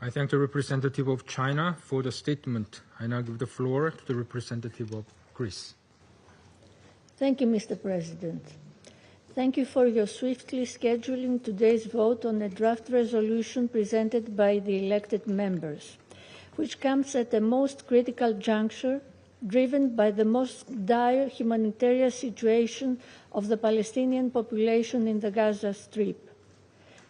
I thank the representative of China for the statement. I now give the floor to the representative of Greece. Thank you, Mr. President. Thank you for your swiftly scheduling today's vote on a draft resolution presented by the elected members, which comes at a most critical juncture, driven by the most dire humanitarian situation of the Palestinian population in the Gaza Strip.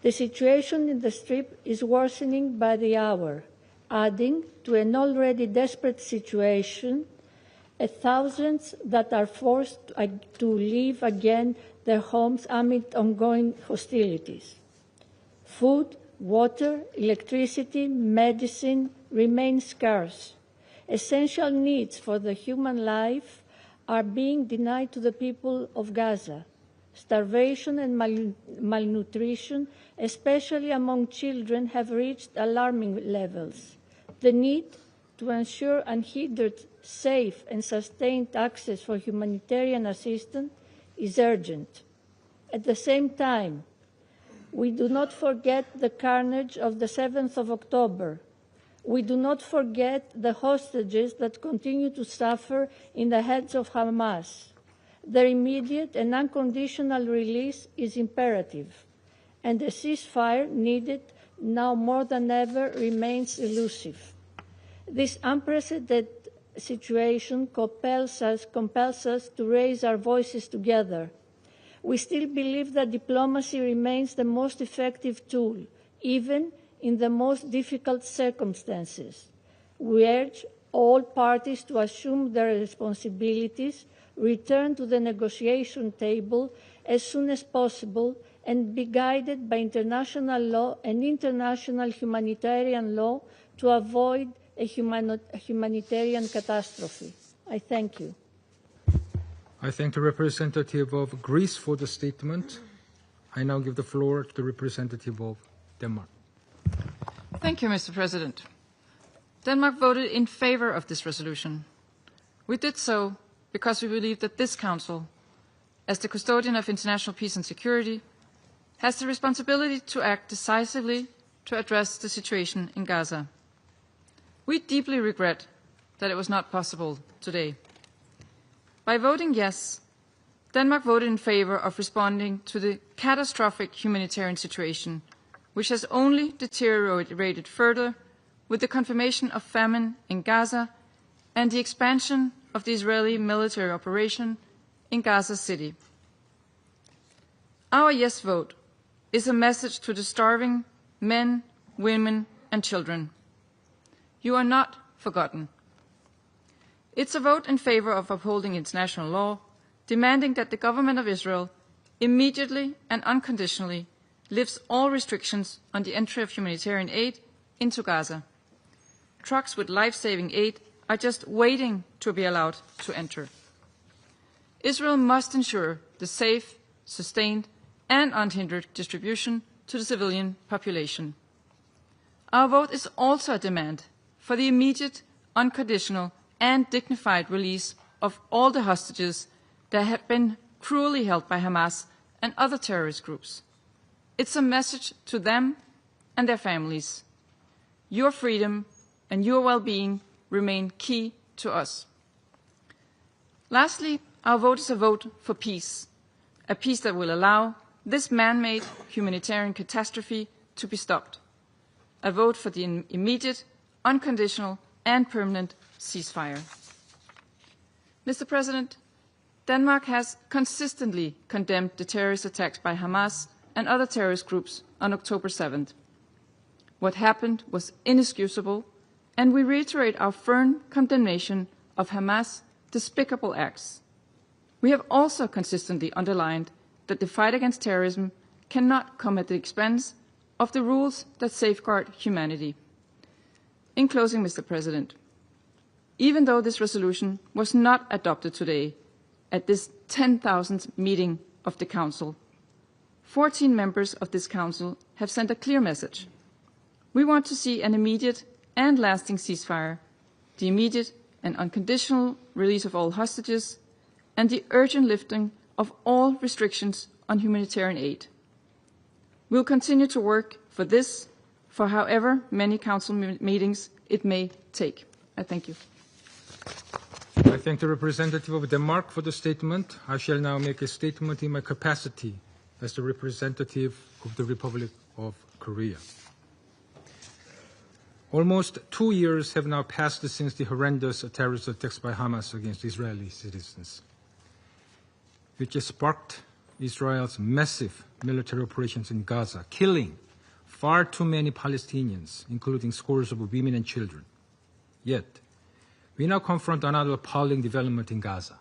The situation in the Strip is worsening by the hour, adding to an already desperate situation thousands that are forced to leave again their homes amid ongoing hostilities. Food, water, electricity, medicine remain scarce. Essential needs for the human life are being denied to the people of Gaza. Starvation and malnutrition, especially among children, have reached alarming levels. The need to ensure unhindered, safe and sustained access for humanitarian assistance is urgent. At the same time, we do not forget the carnage of the 7th of October. We do not forget the hostages that continue to suffer in the hands of Hamas. Their immediate and unconditional release is imperative, and a ceasefire needed now more than ever remains elusive. This unprecedented situation compels us to raise our voices together. We still believe that diplomacy remains the most effective tool, even in the most difficult circumstances. We urge all parties to assume their responsibilities, return to the negotiation table as soon as possible, and be guided by international law and international humanitarian law to avoid a humanitarian catastrophe. I thank you. I thank the representative of Greece for the statement. I now give the floor to the representative of Denmark. Thank you, Mr. President. Denmark voted in favor of this resolution. We did so because we believe that this Council, as the custodian of international peace and security, has the responsibility to act decisively to address the situation in Gaza. We deeply regret that it was not possible today. By voting yes, Denmark voted in favor of responding to the catastrophic humanitarian situation, which has only deteriorated further with the confirmation of famine in Gaza and the expansion of the Israeli military operation in Gaza City. Our yes vote is a message to the starving men, women, and children. You are not forgotten. It's a vote in favor of upholding international law, demanding that the government of Israel immediately and unconditionally lifts all restrictions on the entry of humanitarian aid into Gaza. Trucks with life-saving aid are just waiting to be allowed to enter. Israel must ensure the safe, sustained, and unhindered distribution to the civilian population. Our vote is also a demand for the immediate, unconditional, and dignified release of all the hostages that have been cruelly held by Hamas and other terrorist groups. It's a message to them and their families. Your freedom and your well-being remain key to us. Lastly, our vote is a vote for peace, a peace that will allow this man-made humanitarian catastrophe to be stopped, a vote for the immediate, unconditional, and permanent ceasefire. Mr. President, Denmark has consistently condemned the terrorist attacks by Hamas and other terrorist groups on October 7th. What happened was inexcusable, and we reiterate our firm condemnation of Hamas' despicable acts. We have also consistently underlined that the fight against terrorism cannot come at the expense of the rules that safeguard humanity. In closing, Mr. President, even though this resolution was not adopted today at this 10,000th meeting of the Council, 14 members of this Council have sent a clear message. We want to see an immediate and lasting ceasefire, the immediate and unconditional release of all hostages, and the urgent lifting of all restrictions on humanitarian aid. We will continue to work for this for however many council meetings it may take. I thank you. I thank the representative of Denmark for the statement. I shall now make a statement in my capacity as the representative of the Republic of Korea. Almost 2 years have now passed since the horrendous terrorist attacks by Hamas against Israeli citizens, which has sparked Israel's massive military operations in Gaza, killing far too many Palestinians, including scores of women and children. Yet, we now confront another appalling development in Gaza.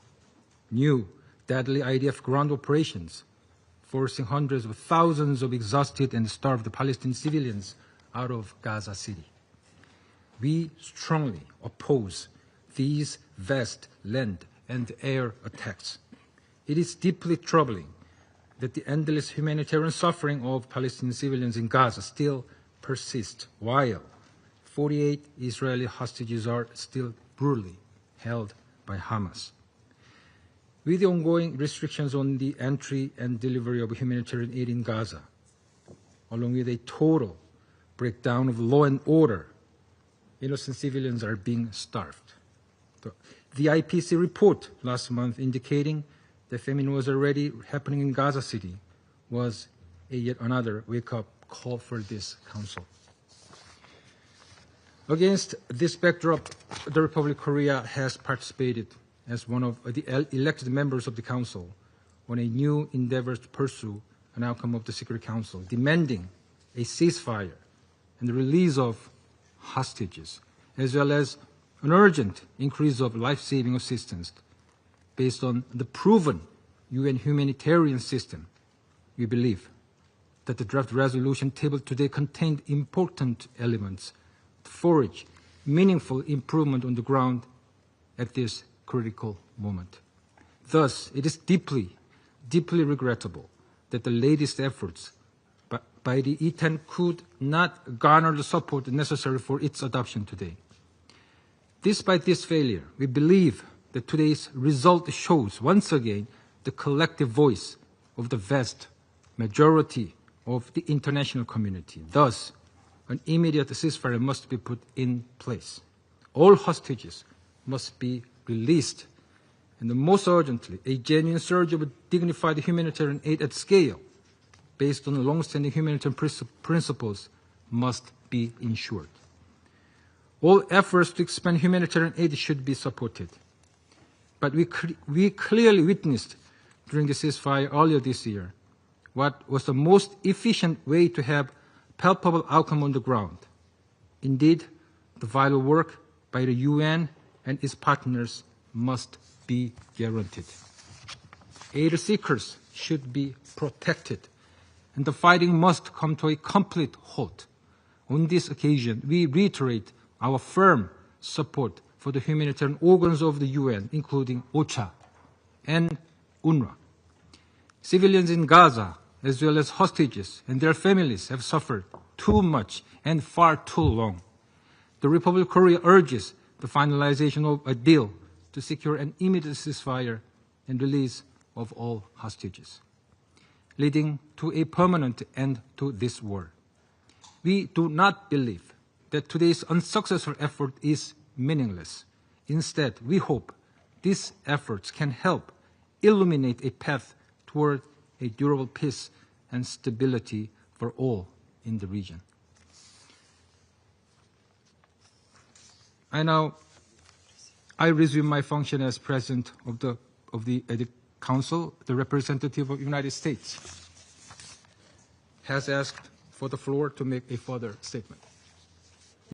New, deadly IDF ground operations, forcing hundreds of thousands of exhausted and starved Palestinian civilians out of Gaza City. We strongly oppose these vast land and air attacks. It is deeply troubling that the endless humanitarian suffering of Palestinian civilians in Gaza still persists, while 48 Israeli hostages are still brutally held by Hamas. With the ongoing restrictions on the entry and delivery of humanitarian aid in Gaza, along with a total breakdown of law and order, innocent civilians are being starved. The IPC report last month indicating that famine was already happening in Gaza City was yet another wake-up call for this Council. Against this backdrop, the Republic of Korea has participated as one of the elected members of the Council on a new endeavor to pursue an outcome of the Security Council, demanding a ceasefire and the release of hostages, as well as an urgent increase of life-saving assistance based on the proven UN humanitarian system. We believe that the draft resolution tabled today contained important elements to forge meaningful improvement on the ground at this critical moment. Thus, it is deeply, deeply regrettable that the latest efforts by the E10 could not garner the support necessary for its adoption today. Despite this failure, we believe that today's result shows once again the collective voice of the vast majority of the international community. Thus, an immediate ceasefire must be put in place. All hostages must be released, and most urgently, a genuine surge of dignified humanitarian aid at scale, based on long-standing humanitarian principles, must be ensured. All efforts to expand humanitarian aid should be supported. But we clearly witnessed during the ceasefire earlier this year what was the most efficient way to have palpable outcome on the ground. Indeed, the vital work by the UN and its partners must be guaranteed. Aid seekers should be protected, and the fighting must come to a complete halt. On this occasion, we reiterate our firm support for the humanitarian organs of the UN, including OCHA and UNRWA. Civilians in Gaza, as well as hostages and their families, have suffered too much and far too long. The Republic of Korea urges the finalization of a deal to secure an immediate ceasefire and release of all hostages, leading to a permanent end to this war. We do not believe that today's unsuccessful effort is meaningless. Instead, we hope these efforts can help illuminate a path toward a durable peace and stability for all in the region. I resume my function as President of the Council. The representative of the United States has asked for the floor to make a further statement.